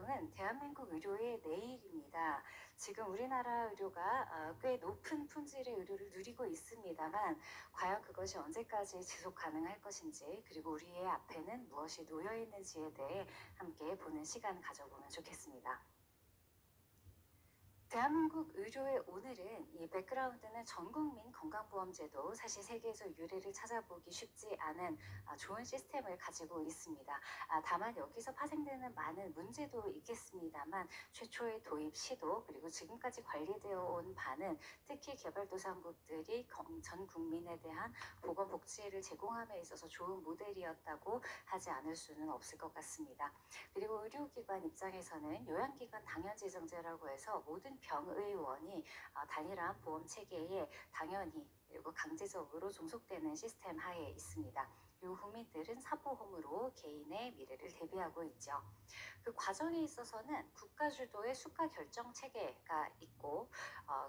내용은 대한민국 의료의 내일입니다. 지금 우리나라 의료가 꽤 높은 품질의 의료를 누리고 있습니다만 과연 그것이 언제까지 지속 가능할 것인지, 그리고 우리의 앞에는 무엇이 놓여 있는지에 대해 함께 보는 시간 가져보면 좋겠습니다. 대한민국 의료의 오늘은 이 백그라운드는 전국민 건강보험제도, 사실 세계에서 유례를 찾아보기 쉽지 않은 좋은 시스템을 가지고 있습니다. 다만 여기서 파생되는 많은 문제도 있겠습니다만 최초의 도입 시도, 그리고 지금까지 관리되어 온 바는 특히 개발도상국들이 전 국민에 대한 보건복지를 제공함에 있어서 좋은 모델이었다고 하지 않을 수는 없을 것 같습니다. 그리고 의료기관 입장에서는 요양기관 당연지정제라고 해서 모든 병의원이 단일한 보험 체계에 당연히 그리고 강제적으로 종속되는 시스템 하에 있습니다. 그리고 국민들은 사보험으로 개인의 미래를 대비하고 있죠. 그 과정에 있어서는 국가 주도의 수가 결정 체계가 있고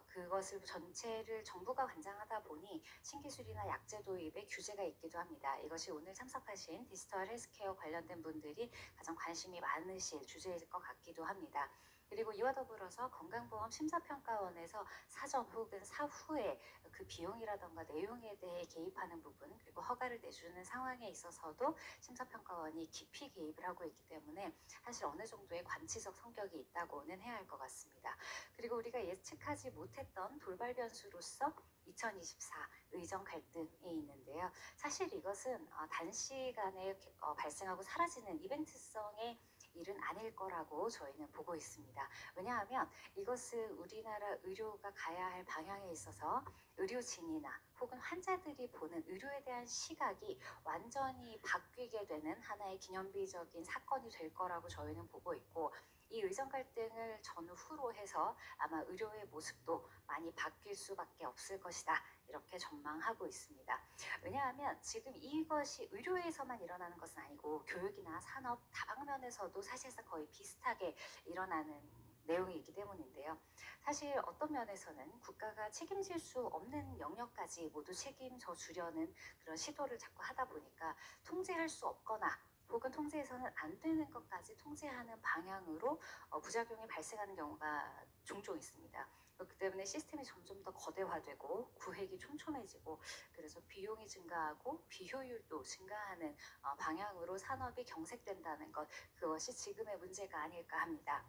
그것을 전체를 정부가 관장하다 보니 신기술이나 약제 도입에 규제가 있기도 합니다. 이것이 오늘 참석하신 디지털 헬스케어 관련된 분들이 가장 관심이 많으실 주제일 것 같기도 합니다. 그리고 이와 더불어서 건강보험 심사평가원에서 사전 혹은 사후에 그 비용이라던가 내용에 대해 개입하는 부분, 그리고 허가를 내주는 상황에 있어서도 심사평가원이 깊이 개입을 하고 있기 때문에 사실 어느 정도의 관치적 성격이 있다고는 해야 할 것 같습니다. 그리고 우리가 예측하지 못했던 돌발 변수로서 2024 의정 갈등이 있는데요. 사실 이것은 단시간에 발생하고 사라지는 이벤트성의 일은 아닐 거라고 저희는 보고 있습니다. 왜냐하면 이것은 우리나라 의료가 가야 할 방향에 있어서 의료진이나 혹은 환자들이 보는 의료에 대한 시각이 완전히 바뀌게 되는 하나의 기념비적인 사건이 될 거라고 저희는 보고 있고, 이 의정 갈등을 전후로 해서 아마 의료의 모습도 많이 바뀔 수밖에 없을 것이다, 이렇게 전망하고 있습니다. 왜냐하면 지금 이것이 의료에서만 일어나는 것은 아니고 교육이나 산업 다방면에서도 사실상 거의 비슷하게 일어나는 내용이기 때문인데요. 사실 어떤 면에서는 국가가 책임질 수 없는 영역까지 모두 책임져 주려는 그런 시도를 자꾸 하다 보니까 통제할 수 없거나 혹은 통제해서는 안 되는 것까지 통제하는 방향으로 부작용이 발생하는 경우가 종종 있습니다. 그렇기 때문에 시스템이 점점 더 거대화되고 구획이 촘촘해지고, 그래서 비용이 증가하고 비효율도 증가하는 방향으로 산업이 경색된다는 것, 그것이 지금의 문제가 아닐까 합니다.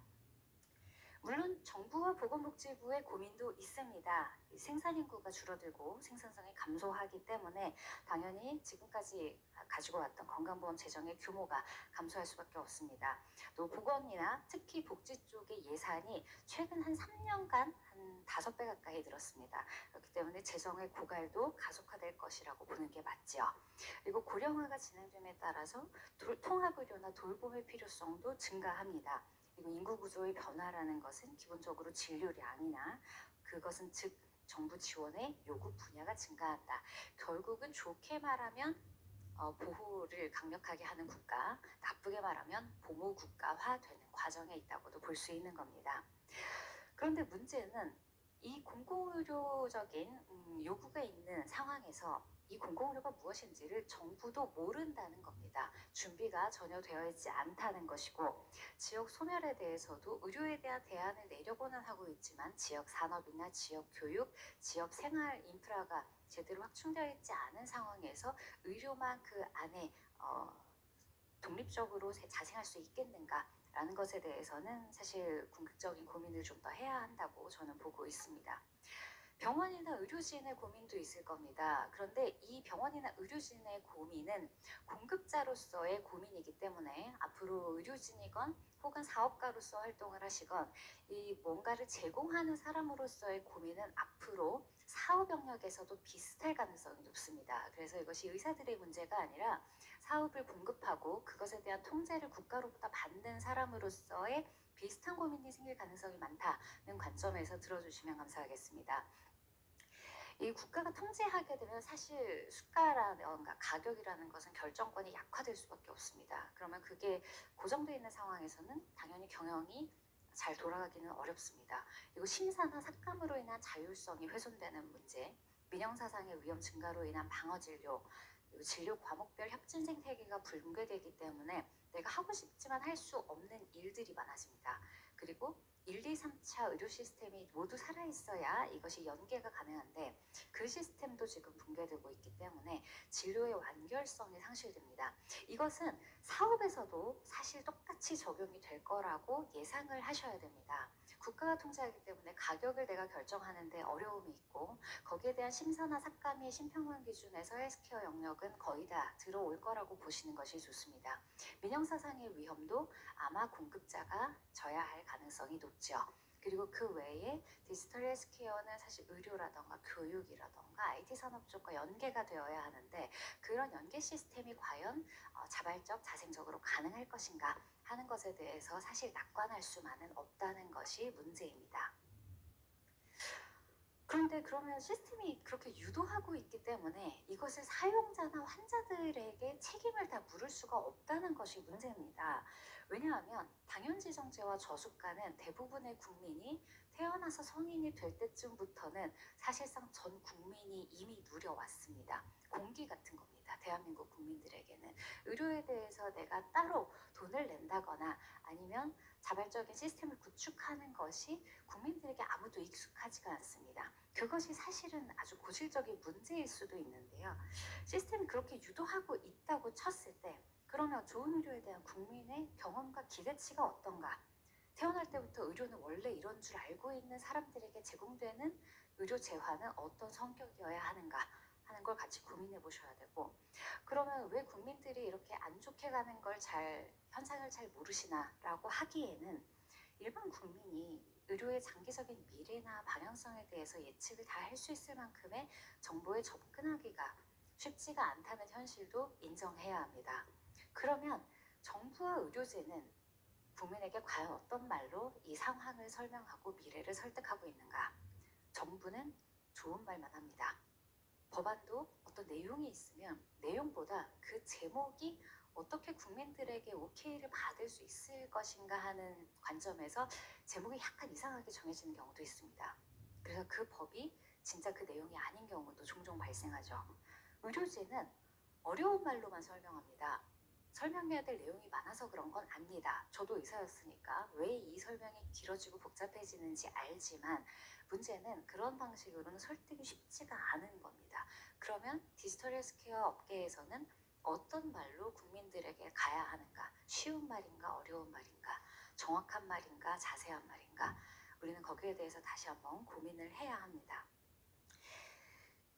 물론 정부와 보건복지부의 고민도 있습니다. 생산인구가 줄어들고 생산성이 감소하기 때문에 당연히 지금까지 가지고 왔던 건강보험 재정의 규모가 감소할 수밖에 없습니다. 또 보건이나 특히 복지 쪽의 예산이 최근 한 3년간 한 5배 가까이 늘었습니다. 그렇기 때문에 재정의 고갈도 가속화될 것이라고 보는 게 맞죠. 그리고 고령화가 진행됨에 따라서 통합의료나 돌봄의 필요성도 증가합니다. 그리고 인구 구조의 변화라는 것은 기본적으로 진료량이나 그것은 즉 정부 지원의 요구 분야가 증가한다. 결국은 좋게 말하면 보호를 강력하게 하는 국가, 나쁘게 말하면 보모 국가화되는 과정에 있다고도 볼 수 있는 겁니다. 그런데 문제는 이 공공의료적인 요구가 있는 상황에서 이 공공의료가 무엇인지를 정부도 모른다는 겁니다. 준비가 전혀 되어 있지 않다는 것이고, 지역 소멸에 대해서도 의료에 대한 대안을 내려고는 하고 있지만 지역 산업이나 지역 교육, 지역 생활 인프라가 제대로 확충되어 있지 않은 상황에서 의료만 그 안에 독립적으로 자생할 수 있겠는가 라는 것에 대해서는 사실 궁극적인 고민을 좀 더 해야 한다고 저는 보고 있습니다. 병원이나 의료진의 고민도 있을 겁니다. 그런데 이 병원이나 의료진의 고민은 공급자로서의 고민이기 때문에 앞으로 의료진이건 혹은 사업가로서 활동을 하시건 이 뭔가를 제공하는 사람으로서의 고민은 앞으로 사업 영역에서도 비슷할 가능성이 높습니다. 그래서 이것이 의사들의 문제가 아니라 사업을 공급하고 그것에 대한 통제를 국가로부터 받는 사람으로서의 비슷한 고민이 생길 가능성이 많다는 관점에서 들어주시면 감사하겠습니다. 이 국가가 통제하게 되면 사실 수가라든가 가격이라는 것은 결정권이 약화될 수밖에 없습니다. 그러면 그게 고정되어 있는 상황에서는 당연히 경영이 잘 돌아가기는 어렵습니다. 그리고 심사나 삭감으로 인한 자율성이 훼손되는 문제, 민영사상의 위험 증가로 인한 방어진료, 이 진료 과목별 협진 생태계가 붕괴되기 때문에 내가 하고 싶지만 할 수 없는 일들이 많아집니다. 그리고 1, 2, 3차 의료 시스템이 모두 살아있어야 이것이 연계가 가능한데 그 시스템도 지금 붕괴되고 있기 때문에 진료의 완결성이 상실됩니다. 이것은 사업에서도 사실 똑같이 적용이 될 거라고 예상을 하셔야 됩니다. 국가가 통제하기 때문에 가격을 내가 결정하는데 어려움이 있고 거기에 대한 심사나 삭감이 심평원 기준에서 헬스케어 영역은 거의 다 들어올 거라고 보시는 것이 좋습니다. 민영사상의 위험도 아마 공급자가 져야 할 가능성이 높죠. 그리고 그 외에 디지털 헬스케어는 사실 의료라던가 교육이라던가 IT 산업 쪽과 연계가 되어야 하는데 그런 연계 시스템이 과연 자발적, 자생적으로 가능할 것인가 하는 것에 대해서 사실 낙관할 수만은 없다는 것이 문제입니다. 그런데 그러면 시스템이 그렇게 유도하고 있기 때문에 이것을 사용자나 환자들에게 책임을 다 물을 수가 없다는 것이 문제입니다. 왜냐하면 당연지정제와 저수가는 대부분의 국민이 태어나서 성인이 될 때쯤부터는 사실상 전 국민이 이미 누려왔습니다. 공기 같은 겁니다. 대한민국 국민들에게는. 의료에 대해서 내가 따로 돈을 낸다거나 아니면 자발적인 시스템을 구축하는 것이 국민들에게 아무도 익숙하지가 않습니다. 그것이 사실은 아주 고질적인 문제일 수도 있는데요. 시스템이 그렇게 유도하고 있다고 쳤을 때 그러면 좋은 의료에 대한 국민의 경험과 기대치가 어떤가? 태어날 때부터 의료는 원래 이런 줄 알고 있는 사람들에게 제공되는 의료 재화는 어떤 성격이어야 하는가 하는 걸 같이 고민해 보셔야 되고 그러면 왜 국민들이 이렇게 안 좋게 가는 걸 현상을 잘 모르시나라고 하기에는 일반 국민이 의료의 장기적인 미래나 방향성에 대해서 예측을 다 할 수 있을 만큼의 정보에 접근하기가 쉽지가 않다는 현실도 인정해야 합니다. 그러면 정부와 의료제는 국민에게 과연 어떤 말로 이 상황을 설명하고 미래를 설득하고 있는가? 정부는 좋은 말만 합니다. 법안도 어떤 내용이 있으면 내용보다 그 제목이 어떻게 국민들에게 오케이를 받을 수 있을 것인가 하는 관점에서 제목이 약간 이상하게 정해지는 경우도 있습니다. 그래서 그 법이 진짜 그 내용이 아닌 경우도 종종 발생하죠. 의료제는 어려운 말로만 설명합니다. 설명해야 될 내용이 많아서 그런 건 압니다. 저도 의사였으니까 왜 이 설명이 길어지고 복잡해지는지 알지만 문제는 그런 방식으로는 설득이 쉽지가 않은 겁니다. 그러면 디지털 헬스케어 업계에서는 어떤 말로 국민들에게 가야 하는가? 쉬운 말인가? 어려운 말인가? 정확한 말인가? 자세한 말인가? 우리는 거기에 대해서 다시 한번 고민을 해야 합니다.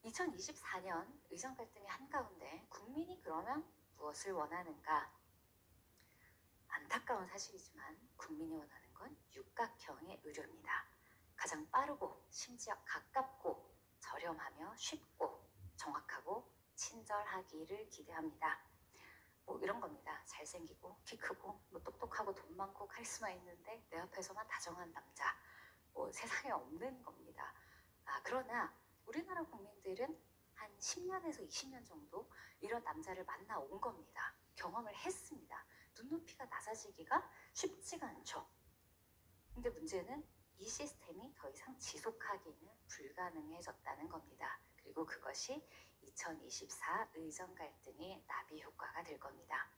2024년 의정 갈등의 한가운데 국민이 그러면 무엇을 원하는가? 안타까운 사실이지만 국민이 원하는 건 육각형의 의료입니다. 가장 빠르고 심지어 가깝고 저렴하며 쉽고 정확하고 친절하기를 기대합니다. 뭐 이런 겁니다. 잘생기고 키 크고 뭐 똑똑하고 돈 많고 카리스마 있는데 내 앞에서만 다정한 남자. 뭐 세상에 없는 겁니다. 그러나 우리나라 국민들은 한 10년에서 20년 정도 이런 남자를 만나온 겁니다. 경험을 했습니다. 눈높이가 낮아지기가 쉽지가 않죠. 근데 문제는 이 시스템이 더 이상 지속하기는 불가능해졌다는 겁니다. 그리고 그것이 2024 의정 갈등의 나비 효과가 될 겁니다.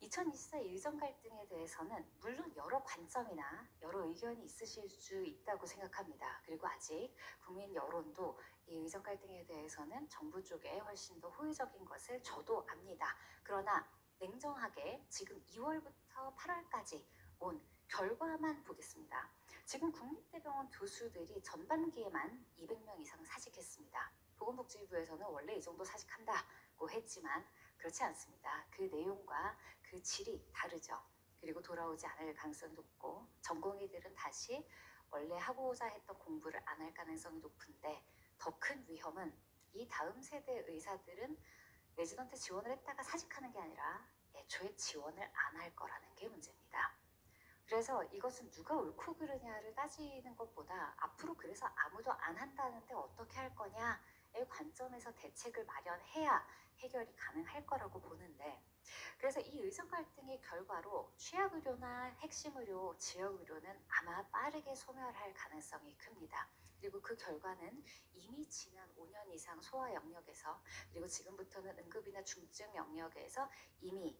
2024 의정 갈등에 대해서는 물론 여러 관점이나 여러 의견이 있으실 수 있다고 생각합니다. 그리고 아직 국민 여론도 이 의정 갈등에 대해서는 정부 쪽에 훨씬 더 호의적인 것을 저도 압니다. 그러나 냉정하게 지금 2월부터 8월까지 온 결과만 보겠습니다. 지금 국립대병원 교수들이 전반기에만 200명 이상 사직했습니다. 보건복지부에서는 원래 이 정도 사직한다고 했지만 그렇지 않습니다. 그 내용과 그 질이 다르죠. 그리고 돌아오지 않을 가능성이 높고 전공의들은 다시 원래 하고자 했던 공부를 안 할 가능성이 높은데 더 큰 위험은 이 다음 세대 의사들은 레지던트 지원을 했다가 사직하는 게 아니라 애초에 지원을 안 할 거라는 게 문제입니다. 그래서 이것은 누가 옳고 그르냐를 따지는 것보다 앞으로 그래서 아무도 안 한다는데 어떻게 할 거냐 관점에서 대책을 마련해야 해결이 가능할 거라고 보는데, 그래서 이 의정 갈등의 결과로 취약 의료나 핵심 의료, 지역 의료는 아마 빠르게 소멸할 가능성이 큽니다. 그리고 그 결과는 이미 지난 5년 이상 소아 영역에서, 그리고 지금부터는 응급이나 중증 영역에서 이미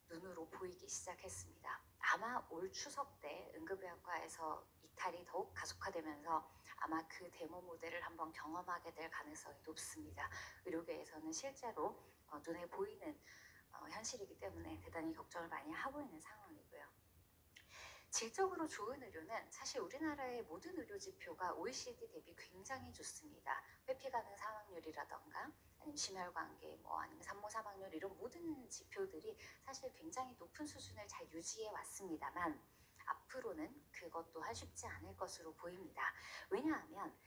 눈으로 보이기 시작했습니다. 아마 올 추석 때 응급의학과에서 이탈이 더욱 가속화되면서 아마 그 데모 모델을 한번 경험하게 될 가능성이 높습니다. 의료계에서는 실제로 눈에 보이는 현실이기 때문에 대단히 걱정을 많이 하고 있는 상황이고요. 질적으로 좋은 의료는 사실 우리나라의 모든 의료 지표가 OECD 대비 굉장히 좋습니다. 회피 가능 사망률이라던가 아니면 심혈관계, 아니면 산모 사망률, 이런 모든 지표들이 사실 굉장히 높은 수준을 잘 유지해 왔습니다만 앞으로는 그것 또한 쉽지 않을 것으로 보입니다. 왜냐하면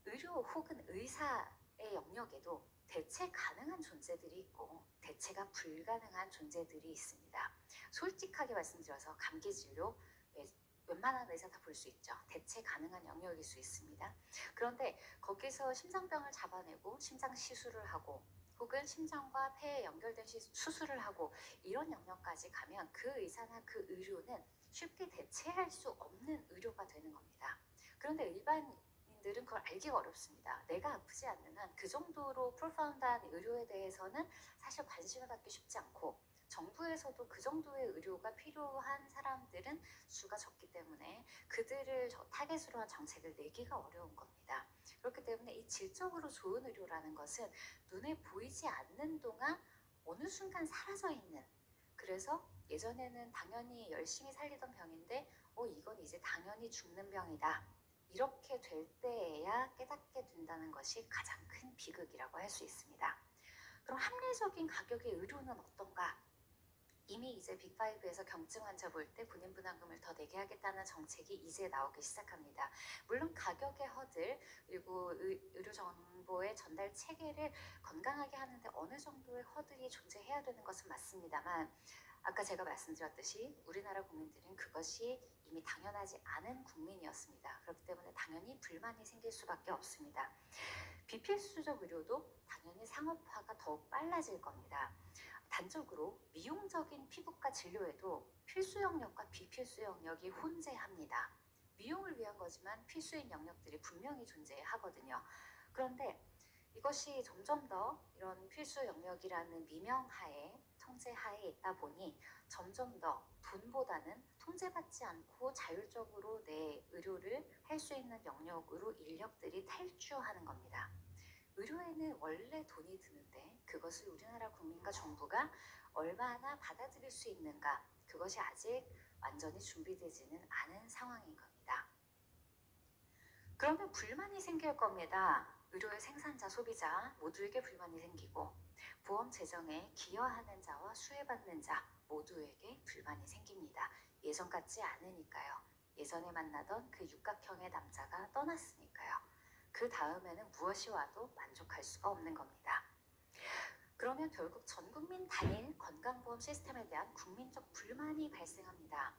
의료 혹은 의사의 영역에도 대체 가능한 존재들이 있고 대체가 불가능한 존재들이 있습니다. 솔직하게 말씀드려서 감기 진료 웬만한 의사 다 볼 수 있죠. 대체 가능한 영역일 수 있습니다. 그런데 거기서 심장병을 잡아내고 심장 시술을 하고 혹은 심장과 폐에 연결된 수술을 하고 이런 영역까지 가면 그 의사나 그 의료는 쉽게 대체할 수 없는 의료가 되는 겁니다. 그런데 일반인들은 그걸 알기가 어렵습니다. 내가 아프지 않는 한 그 정도로 프로파운드한 의료에 대해서는 사실 관심을 갖기 쉽지 않고, 정부에서도 그 정도의 의료가 필요한 사람들은 수가 적기 때문에 그들을 타겟으로 한 정책을 내기가 어려운 겁니다. 그렇기 때문에 이 질적으로 좋은 의료라는 것은 눈에 보이지 않는 동안 어느 순간 사라져 있는, 그래서 예전에는 당연히 열심히 살리던 병인데 이건 이제 당연히 죽는 병이다, 이렇게 될 때에야 깨닫게 된다는 것이 가장 큰 비극이라고 할 수 있습니다. 그럼 합리적인 가격의 의료는 어떤가? 이미 이제 빅5에서 경증 환자 볼 때 본인 부담금을 더 내게 하겠다는 정책이 이제 나오기 시작합니다. 물론 가격의 허들, 그리고 의료 정보의 전달 체계를 건강하게 하는데 어느 정도의 허들이 존재해야 되는 것은 맞습니다만, 아까 제가 말씀드렸듯이 우리나라 국민들은 그것이 이미 당연하지 않은 국민이었습니다. 그렇기 때문에 당연히 불만이 생길 수밖에 없습니다. 비필수적 의료도 당연히 상업화가 더욱 빨라질 겁니다. 단적으로 미용적인 피부과 진료에도 필수 영역과 비필수 영역이 혼재합니다. 미용을 위한 거지만 필수인 영역들이 분명히 존재하거든요. 그런데 이것이 점점 더 이런 필수 영역이라는 미명하에, 통제하에 있다 보니 점점 더 돈보다는 통제받지 않고 자율적으로 내 의료를 할 수 있는 영역으로 인력들이 탈주하는 겁니다. 의료에는 원래 돈이 드는데 그것을 우리나라 국민과 정부가 얼마나 받아들일 수 있는가, 그것이 아직 완전히 준비되지는 않은 상황인 겁니다. 그러면 불만이 생길 겁니다. 의료의 생산자, 소비자 모두에게 불만이 생기고, 보험 재정에 기여하는 자와 수혜받는 자 모두에게 불만이 생깁니다. 예전 같지 않으니까요. 예전에 만나던 그 육각형의 남자가 떠났으니까요. 그 다음에는 무엇이 와도 만족할 수가 없는 겁니다. 그러면 결국 전국민 단일 건강보험 시스템에 대한 국민적 불만이 발생합니다.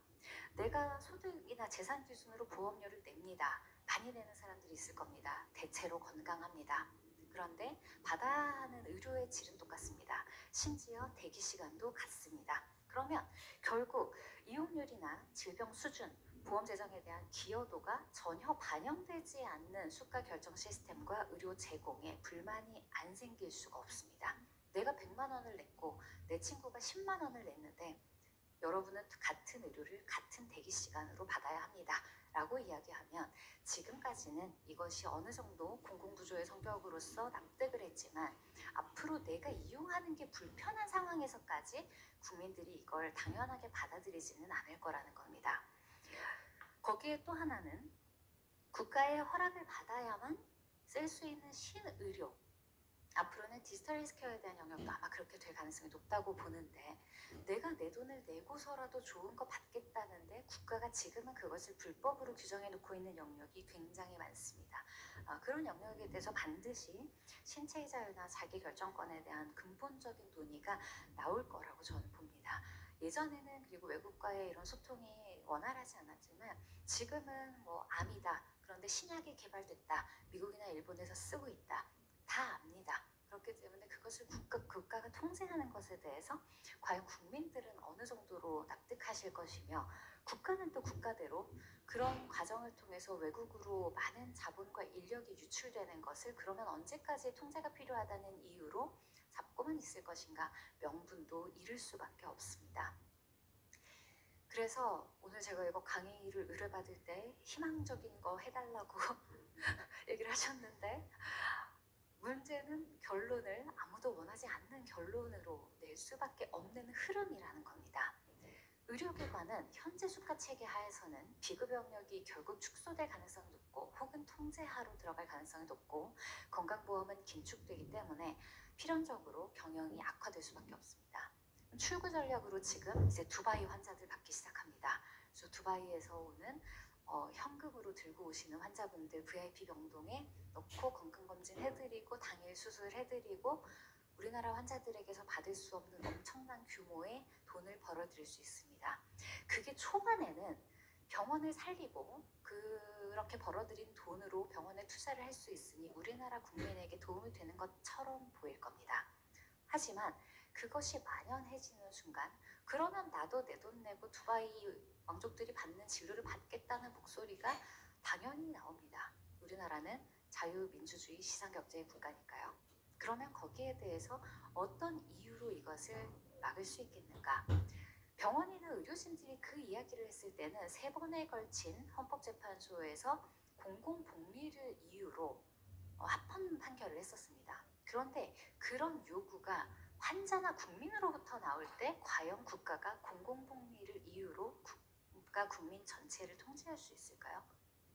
내가 소득이나 재산 기준으로 보험료를 냅니다. 많이 내는 사람들이 있을 겁니다. 대체로 건강합니다. 그런데 받아야 하는 의료의 질은 똑같습니다. 심지어 대기 시간도 같습니다. 그러면 결국 이용률이나 질병 수준, 보험 재정에 대한 기여도가 전혀 반영되지 않는 수가 결정 시스템과 의료 제공에 불만이 안 생길 수가 없습니다. 내가 100만 원을 냈고 내 친구가 10만 원을 냈는데 여러분은 같은 의료를 같은 대기 시간으로 받아야 합니다 라고 이야기하면, 지금까지는 이것이 어느 정도 공공구조의 성격으로서 납득을 했지만 앞으로 내가 이용하는 게 불편한 상황에서까지 국민들이 이걸 당연하게 받아들이지는 않을 거라는 겁니다. 거기에 또 하나는 국가의 허락을 받아야만 쓸 수 있는 신의료, 앞으로는 디지털 헬스케어에 대한 영역도 아마 그렇게 될 가능성이 높다고 보는데, 내가 내 돈을 내고서라도 좋은 거 받겠다는데 국가가 지금은 그것을 불법으로 규정해 놓고 있는 영역이 굉장히 많습니다. 그런 영역에 대해서 반드시 신체의 자유나 자기결정권에 대한 근본적인 논의가 나올 거라고 저는 봅니다. 예전에는 그리고 외국과의 이런 소통이 원활하지 않았지만 지금은 암이다, 그런데 신약이 개발됐다, 미국이나 일본에서 쓰고 있다, 다 압니다. 그렇기 때문에 그것을 국가가 통제하는 것에 대해서 과연 국민들은 어느 정도로 납득하실 것이며, 국가는 또 국가대로 그런 과정을 통해서 외국으로 많은 자본과 인력이 유출되는 것을 그러면 언제까지 통제가 필요하다는 이유로 잡고만 있을 것인가, 명분도 잃을 수밖에 없습니다. 그래서 오늘 제가 이거 강의를 의뢰받을 때 희망적인 거 해달라고 얘기를 하셨는데, 문제는 결론을 아무도 원하지 않는 결론으로 낼 수밖에 없는 흐름이라는 겁니다. 의료기관은 현재 수가 체계 하에서는 비급 영역이 결국 축소될 가능성이 높고 혹은 통제하로 들어갈 가능성이 높고, 건강보험은 긴축되기 때문에 필연적으로 경영이 악화될 수밖에 없습니다. 출구 전략으로 지금 이제 두바이 환자들 받기 시작합니다. 그래서 두바이에서 오는 현금으로 들고 오시는 환자분들 VIP 병동에 넣고 건강검진 해드리고 당일 수술해드리고 우리나라 환자들에게서 받을 수 없는 엄청난 규모의 돈을 벌어들일 수 있습니다. 그게 초반에는 병원을 살리고 그렇게 벌어들인 돈으로 병원에 투자를 할 수 있으니 우리나라 국민에게 도움이 되는 것처럼 보일 겁니다. 하지만 그것이 만연해지는 순간, 그러면 나도 내 돈 내고 두바이 왕족들이 받는 진료를 받겠다는 목소리가 당연히 나옵니다. 우리나라는 자유민주주의 시장경제의 국가니까요. 그러면 거기에 대해서 어떤 이유로 이것을 막을 수 있겠는가? 병원이나 의료진들이 그 이야기를 했을 때는 3번에 걸친 헌법재판소에서 공공복리를 이유로 합헌 판결을 했었습니다. 그런데 그런 요구가 환자나 국민으로부터 나올 때 과연 국가가 공공복리를 이유로 국가 국민 전체를 통제할 수 있을까요?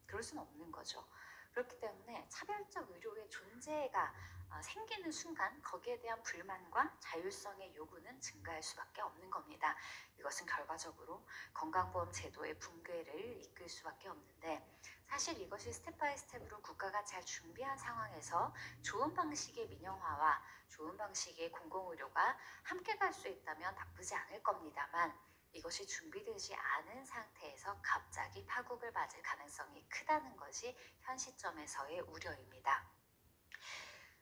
그럴 수는 없는 거죠. 그렇기 때문에 차별적 의료의 존재가 생기는 순간 거기에 대한 불만과 자율성의 요구는 증가할 수밖에 없는 겁니다. 이것은 결과적으로 건강보험 제도의 붕괴를 이끌 수밖에 없는데, 사실 이것이 스텝 바이 스텝으로 국가가 잘 준비한 상황에서 좋은 방식의 민영화와 좋은 방식의 공공의료가 함께 갈 수 있다면 나쁘지 않을 겁니다만, 이것이 준비되지 않은 상태에서 갑자기 파국을 맞을 가능성이 크다는 것이 현 시점에서의 우려입니다.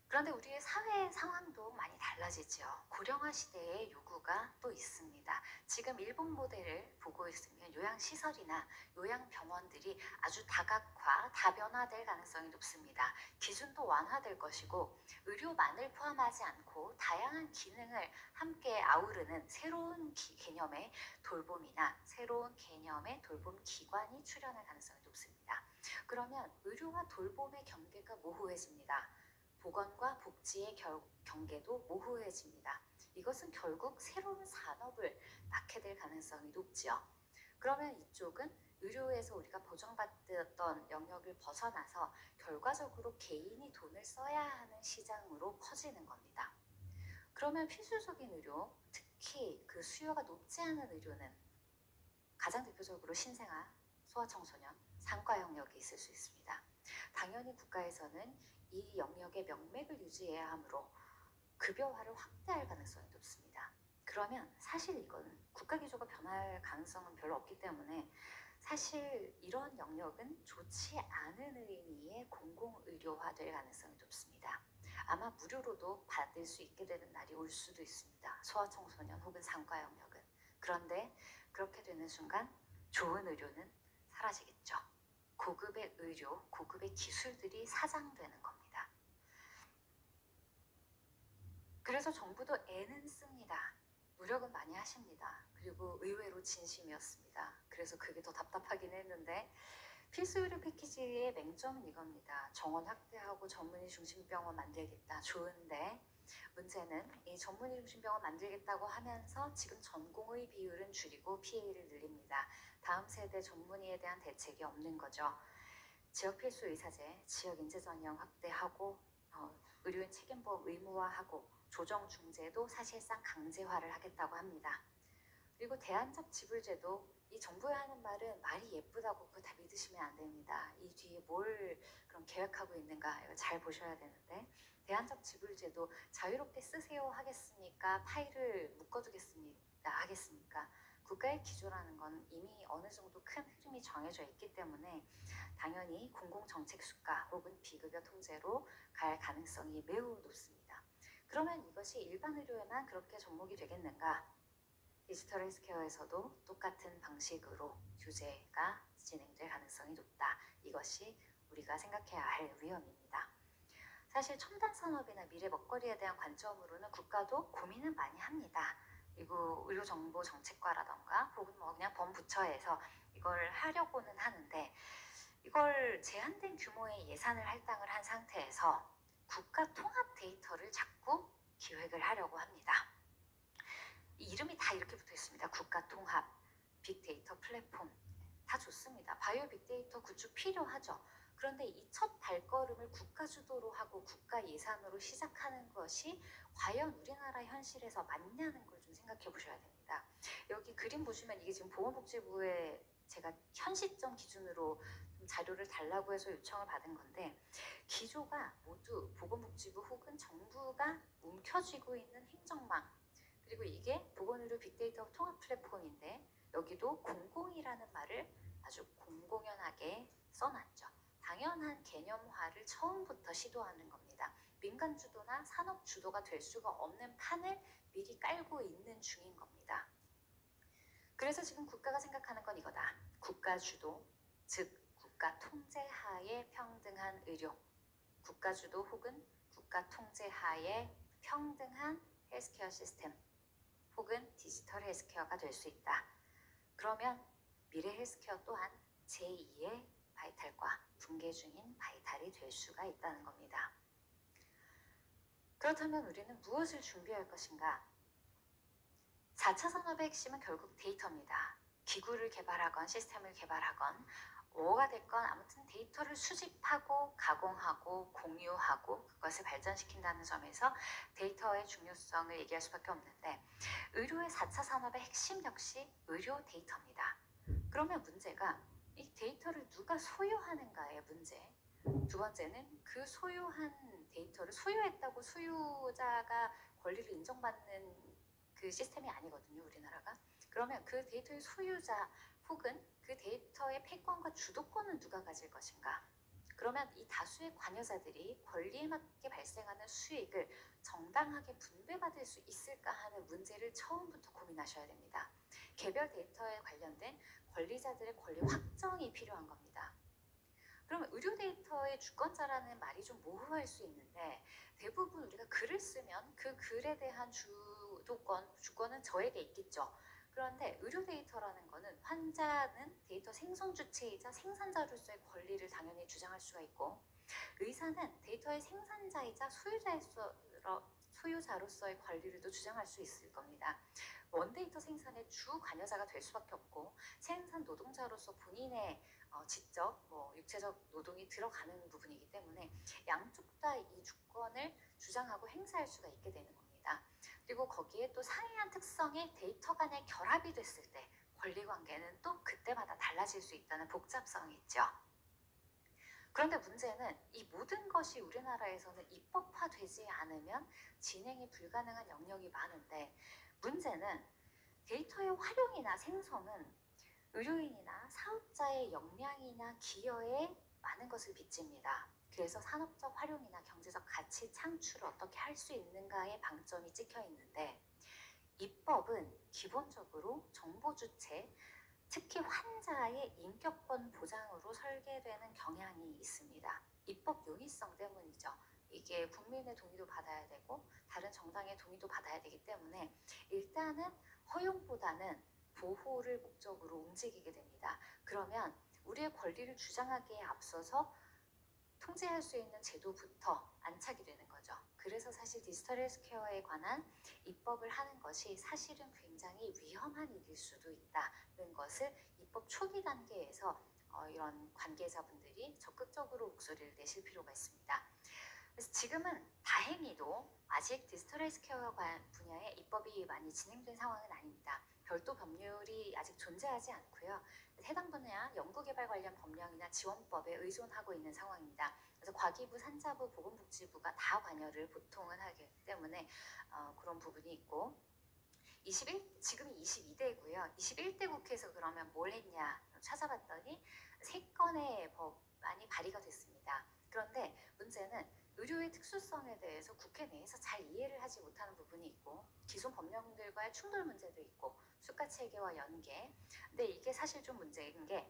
그런데 우리의 사회 상황도 많이 달라지죠. 고령화 시대의 요구가 또 있습니다. 지금 일본 모델을 보고 있으면 요양시설이나 요양병원들이 아주 다각화, 다변화될 가능성이 높습니다. 기준도 완화될 것이고 의료만을 포함하지 않고 다양한 기능을 함께 아우르는 새로운 개념의 돌봄이나 새로운 개념의 돌봄 기관이 출현할 가능성이 높습니다. 그러면 의료와 돌봄의 경계가 모호해집니다. 보건과 복지의 경계도 모호해집니다. 이것은 결국 새로운 산업을 낳게 될 가능성이 높지요. 그러면 이쪽은 의료에서 우리가 보장받던 영역을 벗어나서 결과적으로 개인이 돈을 써야 하는 시장으로 커지는 겁니다. 그러면 필수적인 의료, 특히 그 수요가 높지 않은 의료는 가장 대표적으로 신생아, 소아청소년, 산과 영역이 있을 수 있습니다. 당연히 국가에서는 이 영역의 명맥을 유지해야 하므로 급여화를 확대할 가능성이 높습니다. 그러면 사실 이건 국가기조가 변할 가능성은 별로 없기 때문에 사실 이런 영역은 좋지 않은 의미의 공공의료화될 가능성이 높습니다. 아마 무료로도 받을 수 있게 되는 날이 올 수도 있습니다. 소아청소년 혹은 산과 영역은. 그런데 그렇게 되는 순간 좋은 의료는 사라지겠죠. 고급의 의료, 고급의 기술들이 사장되는 겁니다. 그래서 정부도 애는 씁니다. 노력은 많이 하십니다. 그리고 의외로 진심이었습니다. 그래서 그게 더 답답하긴 했는데, 필수 의료 패키지의 맹점은 이겁니다. 정원 확대하고 전문의 중심병원 만들겠다. 좋은데 문제는 이 전문의 중심병원 만들겠다고 하면서 지금 전공의 비율은 줄이고 PA를 늘립니다. 다음 세대 전문의에 대한 대책이 없는 거죠. 지역 필수 의사제, 지역 인재 전형 확대하고 의료인 책임보험 의무화하고 조정 중재도 사실상 강제화를 하겠다고 합니다. 그리고 대안적 지불제도, 이 정부가 하는 말은 말이 예쁘다고 그거 다 믿으시면 안 됩니다. 이 뒤에 뭘 그럼 계획하고 있는가 이거 잘 보셔야 되는데, 대안적 지불제도 자유롭게 쓰세요 하겠습니까? 파일을 묶어두겠습니다 하겠습니까? 국가의 기조라는 건 이미 어느 정도 큰 시스템이 정해져 있기 때문에 당연히 공공정책 수가 혹은 비급여 통제로 갈 가능성이 매우 높습니다. 그러면 이것이 일반 의료에만 그렇게 접목이 되겠는가? 디지털 헬스케어에서도 똑같은 방식으로 규제가 진행될 가능성이 높다. 이것이 우리가 생각해야 할 위험입니다. 사실 첨단 산업이나 미래 먹거리에 대한 관점으로는 국가도 고민은 많이 합니다. 그리고 의료정보정책과라던가 혹은 뭐 그냥 범부처에서 이걸 하려고는 하는데 이걸 제한된 규모의 예산을 할당을 한 상태에서 국가 통합 데이터를 자꾸 기획을 하려고 합니다. 이 이름이 다 이렇게 붙어 있습니다. 국가 통합, 빅데이터 플랫폼 다 좋습니다. 바이오 빅데이터 구축 필요하죠. 그런데 이 첫 발걸음을 국가 주도로 하고 국가 예산으로 시작하는 것이 과연 우리나라 현실에서 맞냐는 걸 좀 생각해 보셔야 됩니다. 여기 그림 보시면 이게 지금 보건복지부에 제가 현 시점 기준으로 좀 자료를 달라고 해서 요청을 받은 건데 기조가 모두 보건복지부 혹은 정부가 움켜쥐고 있는 행정망 그리고 이게 보건의료 빅데이터 통합 플랫폼인데 여기도 공공이라는 말을 아주 공공연하게 써놨죠. 당연한 개념화를 처음부터 시도하는 겁니다. 민간 주도나 산업 주도가 될 수가 없는 판을 미리 깔고 있는 중인 겁니다. 그래서 지금 국가가 생각하는 건 이거다. 국가 주도, 즉 국가 통제 하에 평등한 의료, 국가 주도 혹은 국가 통제 하에 평등한 헬스케어 시스템 혹은 디지털 헬스케어가 될 수 있다. 그러면 미래 헬스케어 또한 제2의 바이탈과 붕괴 중인 바이탈이 될 수가 있다는 겁니다. 그렇다면 우리는 무엇을 준비할 것인가? 4차 산업의 핵심은 결국 데이터입니다. 기구를 개발하건 시스템을 개발하건 뭐가 됐건 아무튼 데이터를 수집하고 가공하고 공유하고 그것을 발전시킨다는 점에서 데이터의 중요성을 얘기할 수밖에 없는데 의료의 4차 산업의 핵심 역시 의료 데이터입니다. 그러면 문제가 이 데이터를 누가 소유하는가의 문제. 두 번째는 그 소유한 데이터를 소유했다고 소유자가 권리를 인정받는 그 시스템이 아니거든요, 우리나라가. 그러면 그 데이터의 소유자 혹은 그 데이터의 패권과 주도권은 누가 가질 것인가? 그러면 이 다수의 관여자들이 권리에 맞게 발생하는 수익을 정당하게 분배받을 수 있을까 하는 문제를 처음부터 고민하셔야 됩니다. 개별 데이터에 관련된 권리자들의 권리 확정이 필요한 겁니다. 그럼 의료 데이터의 주권자라는 말이 좀 모호할 수 있는데 대부분 우리가 글을 쓰면 그 글에 대한 주권은 저에게 있겠죠. 그런데 의료 데이터라는 거는 환자는 데이터 생성 주체이자 생산자로서의 권리를 당연히 주장할 수가 있고 의사는 데이터의 생산자이자 소유자로서의 권리를 또 주장할 수 있을 겁니다. 원데이터 생산의 주 관여자가 될 수밖에 없고 생산 노동자로서 본인의 지적, 육체적 노동이 들어가는 부분이기 때문에 양쪽 다 이 주권을 주장하고 행사할 수가 있게 되는 겁니다. 그리고 거기에 또 상이한 특성의 데이터 간의 결합이 됐을 때 권리관계는 또 그때마다 달라질 수 있다는 복잡성이 있죠. 그런데 문제는 이 모든 것이 우리나라에서는 입법화되지 않으면 진행이 불가능한 영역이 많은데 문제는 데이터의 활용이나 생성은 의료인이나 사업자의 역량이나 기여에 많은 것을 빚집니다. 그래서 산업적 활용이나 경제적 가치 창출을 어떻게 할 수 있는가에 방점이 찍혀 있는데 입법은 기본적으로 정보 주체, 특히 환자의 인격권 보장으로 설계되는 경향이 있습니다. 입법 용이성 때문이죠. 이게 국민의 동의도 받아야 되고 다른 정당의 동의도 받아야 되기 때문에 일단은 허용보다는 보호를 목적으로 움직이게 됩니다. 그러면 우리의 권리를 주장하기에 앞서서 통제할 수 있는 제도부터 안착이 되는 거죠. 그래서 사실 디지털 헬스케어에 관한 입법을 하는 것이 사실은 굉장히 위험한 일일 수도 있다는 것을 입법 초기 단계에서 이런 관계자분들이 적극적으로 목소리를 내실 필요가 있습니다. 그래서 지금은 다행히도 아직 디지털 헬스케어 분야에 입법이 많이 진행된 상황은 아닙니다. 별도 법률이 아직 존재하지 않고요. 해당 분야 연구개발 관련 법령이나 지원법에 의존하고 있는 상황입니다. 그래서 과기부, 산자부, 보건복지부가 다 관여를 보통은 하기 때문에 그런 부분이 있고 지금이 22대고요. 21대 국회에서 그러면 뭘 했냐? 찾아봤더니 3건의 법안이 발의가 됐습니다. 그런데 문제는 의료의 특수성에 대해서 국회 내에서 잘 이해를 하지 못하는 부분이 있고 기존 법령들과의 충돌 문제도 있고 수가 체계와 연계. 근데 이게 사실 좀 문제인 게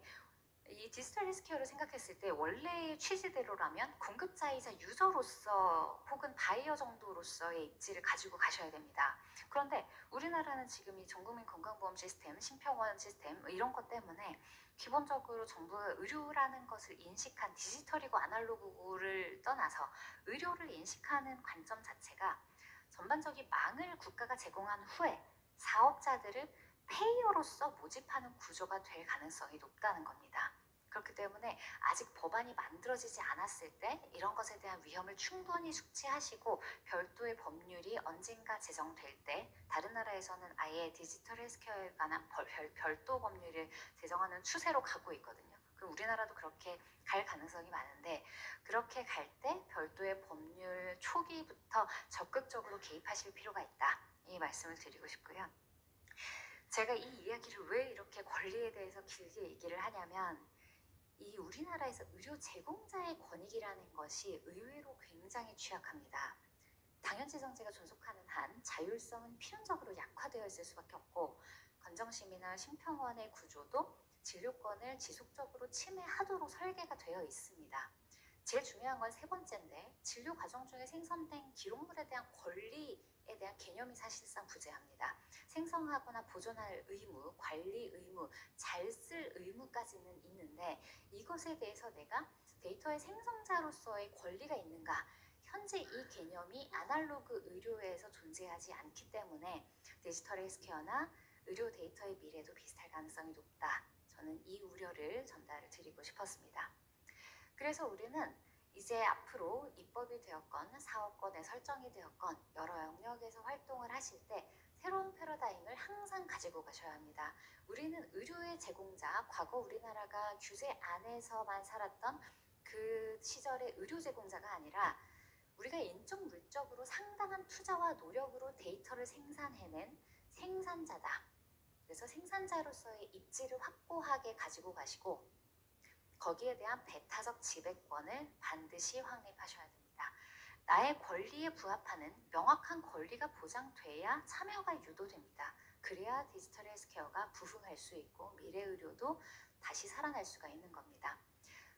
이 디지털 헬스케어를 생각했을 때 원래의 취지대로라면 공급자이자 유저로서 혹은 바이어 정도로서의 입지를 가지고 가셔야 됩니다. 그런데 우리나라는 지금 이 전국민 건강보험 시스템, 심평원 시스템 이런 것 때문에 기본적으로 정부가 의료라는 것을 인식한 디지털이고 아날로그를 떠나서 의료를 인식하는 관점 자체가 전반적인 망을 국가가 제공한 후에 사업자들을 페이어로서 모집하는 구조가 될 가능성이 높다는 겁니다. 그렇기 때문에 아직 법안이 만들어지지 않았을 때 이런 것에 대한 위험을 충분히 숙지하시고 별도의 법률이 언젠가 제정될 때 다른 나라에서는 아예 디지털 헬스케어에 관한 별도 법률을 제정하는 추세로 가고 있거든요. 그럼 우리나라도 그렇게 갈 가능성이 많은데 그렇게 갈 때 별도의 법률 초기부터 적극적으로 개입하실 필요가 있다. 이 말씀을 드리고 싶고요. 제가 이 이야기를 왜 이렇게 권리에 대해서 길게 얘기를 하냐면 이 우리나라에서 의료 제공자의 권익이라는 것이 의외로 굉장히 취약합니다. 당연지정제가 존속하는 한 자율성은 필연적으로 약화되어 있을 수밖에 없고 건정심이나 심평원의 구조도 진료권을 지속적으로 침해하도록 설계가 되어 있습니다. 제일 중요한 건 3번째인데 진료 과정 중에 생성된 기록물에 대한 권리에 대한 개념이 사실상 부재합니다. 생성하거나 보존할 의무, 관리 의무, 잘 쓸 의무까지는 있는데 이것에 대해서 내가 데이터의 생성자로서의 권리가 있는가? 현재 이 개념이 아날로그 의료에서 존재하지 않기 때문에 디지털 헬스케어나 의료 데이터의 미래도 비슷할 가능성이 높다. 저는 이 우려를 전달을 드리고 싶었습니다. 그래서 우리는 이제 앞으로 입법이 되었건 사업권에 설정이 되었건 여러 영역에서 활동을 하실 때 새로운 패러다임을 항상 가지고 가셔야 합니다. 우리는 의료의 제공자, 과거 우리나라가 규제 안에서만 살았던 그 시절의 의료 제공자가 아니라 우리가 인적 물적으로 상당한 투자와 노력으로 데이터를 생산해낸 생산자다. 그래서 생산자로서의 입지를 확고하게 가지고 가시고 거기에 대한 배타적 지배권을 반드시 확립하셔야 됩니다. 나의 권리에 부합하는 명확한 권리가 보장돼야 참여가 유도됩니다. 그래야 디지털 헬스케어가 부흥할 수 있고 미래 의료도 다시 살아날 수가 있는 겁니다.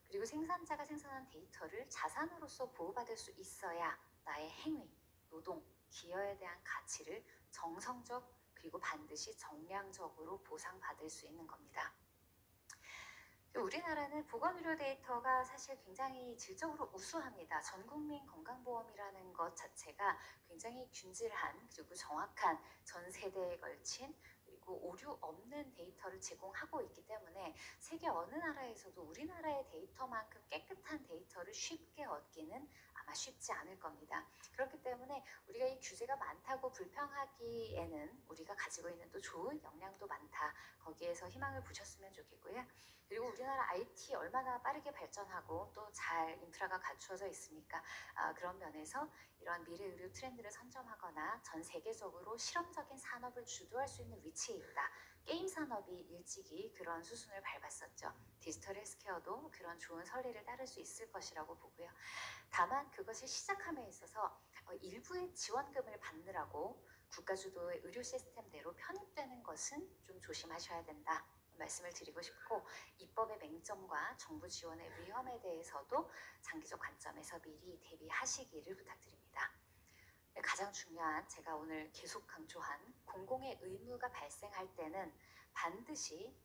그리고 생산자가 생산한 데이터를 자산으로서 보호받을 수 있어야 나의 행위, 노동, 기여에 대한 가치를 정성적 그리고 반드시 정량적으로 보상받을 수 있는 겁니다. 우리나라는 보건의료 데이터가 사실 굉장히 질적으로 우수합니다. 전국민 건강보험이라는 것 자체가 굉장히 균질한 그리고 정확한 전 세대에 걸친 그리고 오류 없는 데이터를 제공하고 있기 때문에 세계 어느 나라에서도 우리나라의 데이터만큼 깨끗한 데이터를 쉽게 얻기는 아마 쉽지 않을 겁니다. 그렇기 때문에 우리가 이 규제가 많다고 불평하기에는 우리가 가지고 있는 또 좋은 역량도 많다. 거기에서 희망을 보셨으면 좋겠고요. 그리고 우리나라 IT 얼마나 빠르게 발전하고 또 잘 인프라가 갖추어져 있습니까? 그런 면에서 이러한 미래 의료 트렌드를 선점하거나 전 세계적으로 실험적인 산업을 주도할 수 있는 위치에 있다. 게임 산업이 일찍이 그런 수순을 밟았었죠. 디지털 헬스케어도 그런 좋은 선례를 따를 수 있을 것이라고 보고요. 다만 그것을 시작함에 있어서 일부의 지원금을 받느라고 국가 주도의 의료 시스템대로 편입되는 것은 좀 조심하셔야 된다. 말씀을 드리고 싶고 입법의 맹점과 정부 지원의 위험에 대해서도 장기적 관점에서 미리 대비하시기를 부탁드립니다. 가장 중요한 제가 오늘 계속 강조한 공공의 의무가 발생할 때는 반드시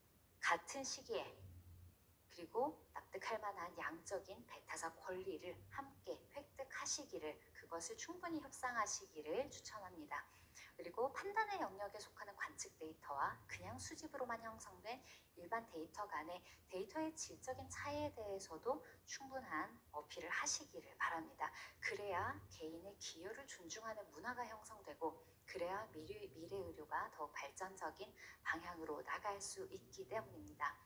같은 시기에 그리고 납득할 만한 양적인 배타적 권리를 함께 획득하시기를 그것을 충분히 협상하시기를 추천합니다. 그리고 판단의 영역에 속하는 관측 데이터와 그냥 수집으로만 형성된 일반 데이터 간의 데이터의 질적인 차이에 대해서도 충분한 어필을 하시기를 바랍니다. 그래야 개인의 기여를 존중하는 문화가 형성되고 그래야 미래 의료가 더욱 발전적인 방향으로 나갈 수 있기 때문입니다.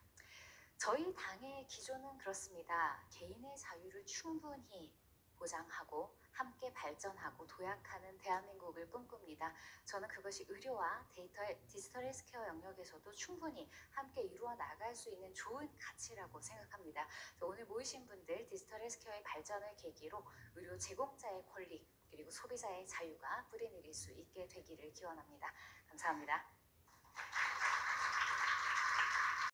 저희 당의 기조는 그렇습니다. 개인의 자유를 충분히 보장하고 함께 발전하고 도약하는 대한민국을 꿈꿉니다. 저는 그것이 의료와 디지털 헬스케어 영역에서도 충분히 함께 이루어 나갈 수 있는 좋은 가치라고 생각합니다. 오늘 모이신 분들 디지털 헬스케어의 발전을 계기로 의료 제공자의 권리 그리고 소비자의 자유가 뿌리내릴 수 있게 되기를 기원합니다. 감사합니다.